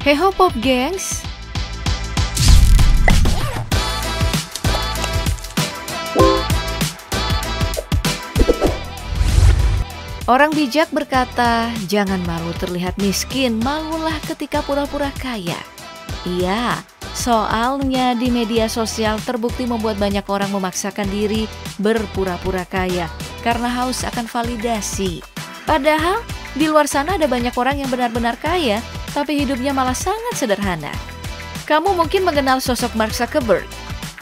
Heho Pop gengs! Orang bijak berkata, jangan malu terlihat miskin, malulah ketika pura-pura kaya. Iya, soalnya di media sosial terbukti membuat banyak orang memaksakan diri berpura-pura kaya karena haus akan validasi. Padahal di luar sana ada banyak orang yang benar-benar kaya, tapi hidupnya malah sangat sederhana. Kamu mungkin mengenal sosok Mark Zuckerberg.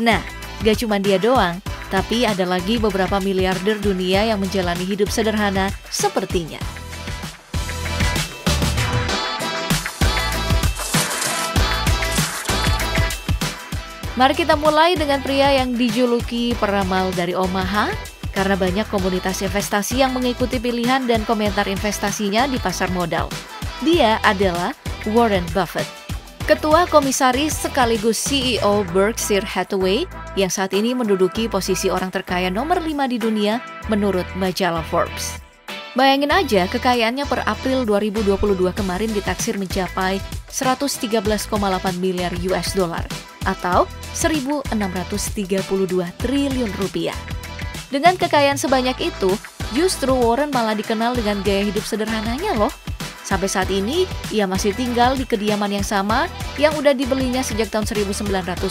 Nah, gak cuma dia doang, tapi ada lagi beberapa miliarder dunia yang menjalani hidup sederhana sepertinya. Mari kita mulai dengan pria yang dijuluki peramal dari Omaha karena banyak komunitas investasi yang mengikuti pilihan dan komentar investasinya di pasar modal. Dia adalah Warren Buffett. Ketua Komisaris sekaligus CEO Berkshire Hathaway yang saat ini menduduki posisi orang terkaya nomor 5 di dunia menurut majalah Forbes. Bayangin aja kekayaannya per April 2022 kemarin ditaksir mencapai 113,8 miliar US dollar atau 1.632 triliun rupiah. Dengan kekayaan sebanyak itu, justru Warren malah dikenal dengan gaya hidup sederhananya loh. Sampai saat ini, ia masih tinggal di kediaman yang sama yang udah dibelinya sejak tahun 1958.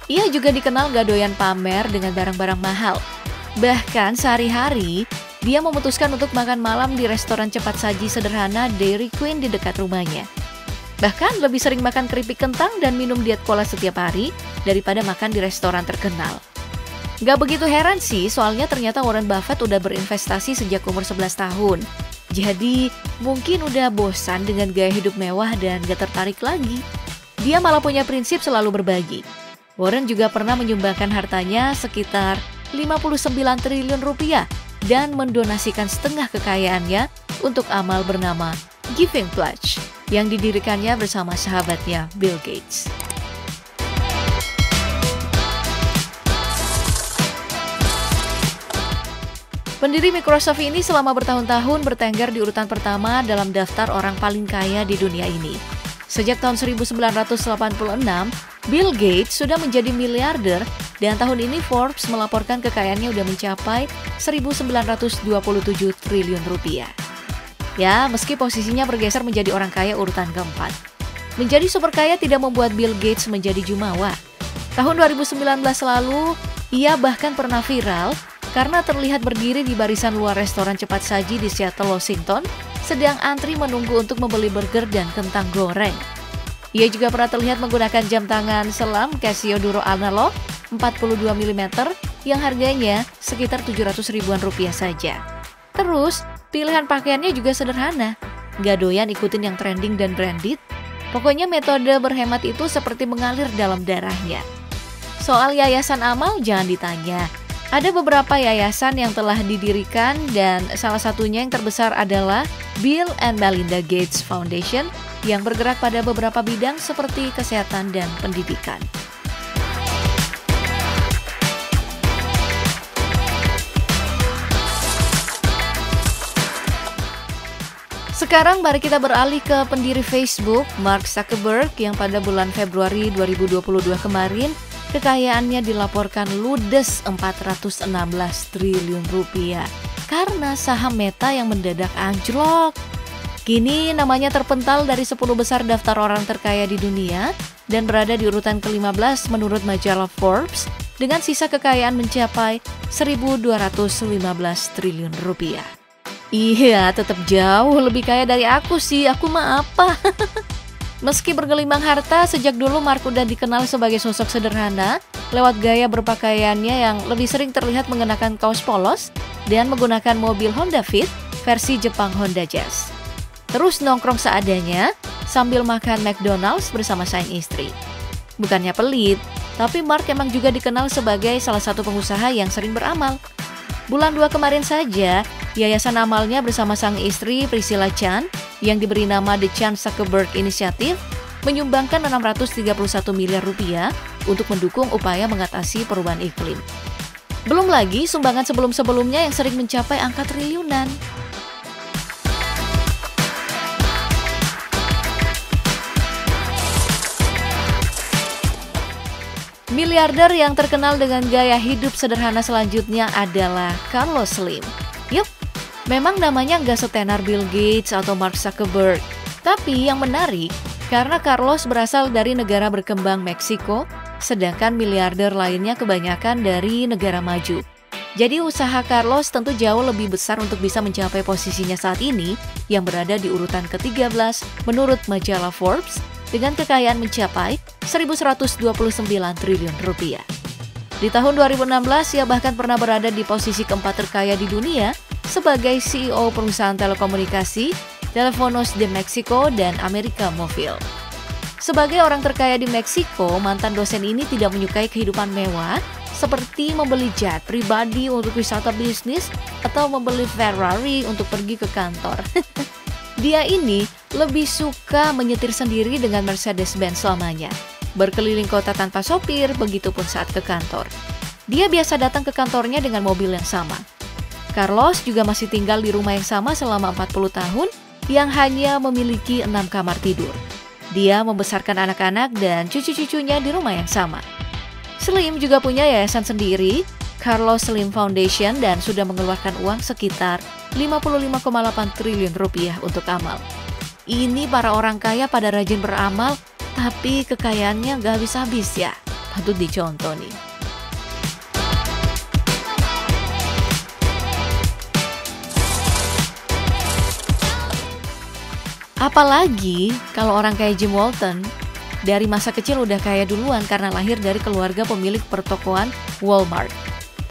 Ia juga dikenal gak doyan pamer dengan barang-barang mahal. Bahkan sehari-hari, dia memutuskan untuk makan malam di restoran cepat saji sederhana Dairy Queen di dekat rumahnya. Bahkan lebih sering makan keripik kentang dan minum diet cola setiap hari daripada makan di restoran terkenal. Gak begitu heran sih, soalnya ternyata Warren Buffett udah berinvestasi sejak umur 11 tahun. Jadi, mungkin udah bosan dengan gaya hidup mewah dan gak tertarik lagi. Dia malah punya prinsip selalu berbagi. Warren juga pernah menyumbangkan hartanya sekitar 59 triliun rupiah dan mendonasikan setengah kekayaannya untuk amal bernama Giving Pledge yang didirikannya bersama sahabatnya Bill Gates. Pendiri Microsoft ini selama bertahun-tahun bertengger di urutan pertama dalam daftar orang paling kaya di dunia ini. Sejak tahun 1986, Bill Gates sudah menjadi miliarder dan tahun ini Forbes melaporkan kekayaannya sudah mencapai 1.927 triliun rupiah. Ya, meski posisinya bergeser menjadi orang kaya urutan keempat. Menjadi super kaya tidak membuat Bill Gates menjadi jumawa. Tahun 2019 lalu, ia bahkan pernah viral karena terlihat berdiri di barisan luar restoran cepat saji di Seattle, Washington, sedang antri menunggu untuk membeli burger dan kentang goreng. Ia juga pernah terlihat menggunakan jam tangan selam Casio Duro analog 42 mm yang harganya sekitar 700 ribuan rupiah saja. Terus, pilihan pakaiannya juga sederhana, gak doyan ikutin yang trending dan branded. Pokoknya metode berhemat itu seperti mengalir dalam darahnya. Soal yayasan amal jangan ditanya. Ada beberapa yayasan yang telah didirikan dan salah satunya yang terbesar adalah Bill and Melinda Gates Foundation yang bergerak pada beberapa bidang seperti kesehatan dan pendidikan. Sekarang mari kita beralih ke pendiri Facebook, Mark Zuckerberg yang pada bulan Februari 2022 kemarin kekayaannya dilaporkan ludes 416 triliun rupiah karena saham Meta yang mendadak anjlok. Kini namanya terpental dari 10 besar daftar orang terkaya di dunia dan berada di urutan ke-15 menurut majalah Forbes dengan sisa kekayaan mencapai 1.215 triliun rupiah. Iya, tetap jauh lebih kaya dari aku sih, aku mah apa? Meski bergelimang harta, sejak dulu Mark udah dikenal sebagai sosok sederhana lewat gaya berpakaiannya yang lebih sering terlihat mengenakan kaos polos dan menggunakan mobil Honda Fit versi Jepang Honda Jazz. Terus nongkrong seadanya sambil makan McDonald's bersama sang istri. Bukannya pelit, tapi Mark emang juga dikenal sebagai salah satu pengusaha yang sering beramal. Bulan 2 kemarin saja, yayasan amalnya bersama sang istri Priscilla Chan yang diberi nama The Chan Zuckerberg Initiative menyumbangkan 631 miliar rupiah untuk mendukung upaya mengatasi perubahan iklim. Belum lagi sumbangan sebelum-sebelumnya yang sering mencapai angka triliunan. Miliarder yang terkenal dengan gaya hidup sederhana selanjutnya adalah Carlos Slim. Yup, memang namanya nggak setenar Bill Gates atau Mark Zuckerberg. Tapi yang menarik, karena Carlos berasal dari negara berkembang Meksiko, sedangkan miliarder lainnya kebanyakan dari negara maju. Jadi usaha Carlos tentu jauh lebih besar untuk bisa mencapai posisinya saat ini yang berada di urutan ke-13 menurut majalah Forbes dengan kekayaan mencapai 1.129 triliun rupiah. Di tahun 2016, ia bahkan pernah berada di posisi keempat terkaya di dunia sebagai CEO perusahaan telekomunikasi Telefonos de Mexico dan América Móvil. Sebagai orang terkaya di Meksiko, mantan dosen ini tidak menyukai kehidupan mewah seperti membeli jet pribadi untuk wisata bisnis atau membeli Ferrari untuk pergi ke kantor. Dia ini lebih suka menyetir sendiri dengan Mercedes-Benz selamanya. Berkeliling kota tanpa sopir, begitupun saat ke kantor. Dia biasa datang ke kantornya dengan mobil yang sama. Carlos juga masih tinggal di rumah yang sama selama 40 tahun yang hanya memiliki 6 kamar tidur. Dia membesarkan anak-anak dan cucu-cucunya di rumah yang sama. Slim juga punya yayasan sendiri, Carlos Slim Foundation, dan sudah mengeluarkan uang sekitar 55,8 triliun rupiah untuk amal. Ini para orang kaya pada rajin beramal, tapi kekayaannya gak habis-habis ya. Patut dicontoh nih. Apalagi kalau orang kayak Jim Walton, dari masa kecil udah kaya duluan karena lahir dari keluarga pemilik pertokoan Walmart.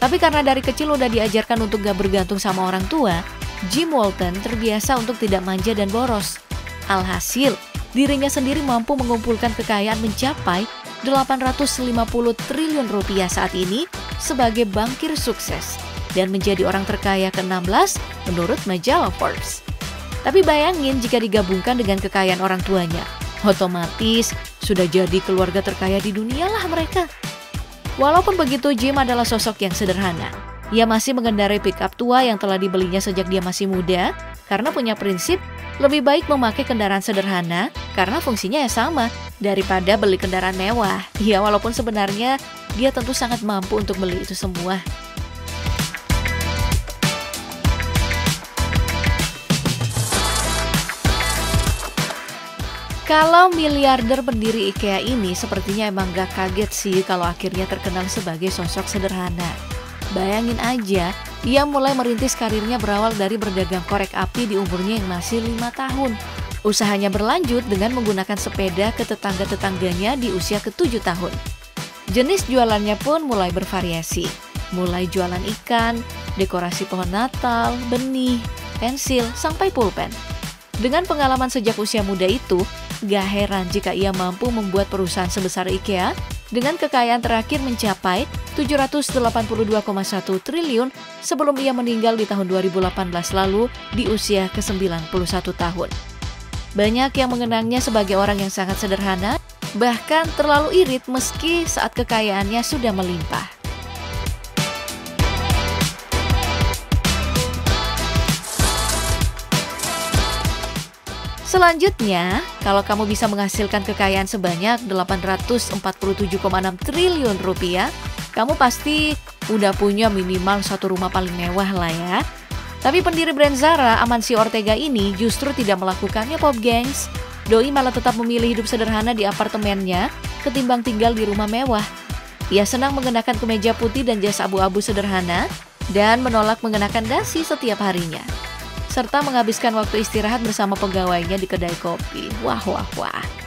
Tapi karena dari kecil udah diajarkan untuk gak bergantung sama orang tua, Jim Walton terbiasa untuk tidak manja dan boros. Alhasil, dirinya sendiri mampu mengumpulkan kekayaan mencapai 850 triliun rupiah saat ini sebagai bankir sukses dan menjadi orang terkaya ke-16 menurut majalah Forbes. Tapi bayangin jika digabungkan dengan kekayaan orang tuanya, otomatis sudah jadi keluarga terkaya di dunia lah mereka. Walaupun begitu, Jim adalah sosok yang sederhana. Ia masih mengendarai pickup tua yang telah dibelinya sejak dia masih muda, karena punya prinsip lebih baik memakai kendaraan sederhana karena fungsinya ya sama daripada beli kendaraan mewah. Ya, walaupun sebenarnya dia tentu sangat mampu untuk beli itu semua. Kalau miliarder pendiri IKEA ini sepertinya emang gak kaget sih kalau akhirnya terkenal sebagai sosok sederhana. Bayangin aja, ia mulai merintis karirnya berawal dari berdagang korek api di umurnya yang masih 5 tahun. Usahanya berlanjut dengan menggunakan sepeda ke tetangga-tetangganya di usia ke-7 tahun. Jenis jualannya pun mulai bervariasi, mulai jualan ikan, dekorasi pohon Natal, benih, pensil, sampai pulpen. Dengan pengalaman sejak usia muda itu, gak heran jika ia mampu membuat perusahaan sebesar IKEA dengan kekayaan terakhir mencapai 782,1 triliun sebelum ia meninggal di tahun 2018 lalu di usia ke-91 tahun. Banyak yang mengenangnya sebagai orang yang sangat sederhana, bahkan terlalu irit meski saat kekayaannya sudah melimpah. Selanjutnya, kalau kamu bisa menghasilkan kekayaan sebanyak 847,6 triliun rupiah, kamu pasti udah punya minimal satu rumah paling mewah lah ya. Tapi pendiri brand Zara, Amancio Ortega ini justru tidak melakukannya, Pop Gengs. Doi malah tetap memilih hidup sederhana di apartemennya ketimbang tinggal di rumah mewah. Ia senang mengenakan kemeja putih dan jas abu-abu sederhana dan menolak mengenakan dasi setiap harinya, serta menghabiskan waktu istirahat bersama pegawainya di kedai kopi. Wah, wah, wah.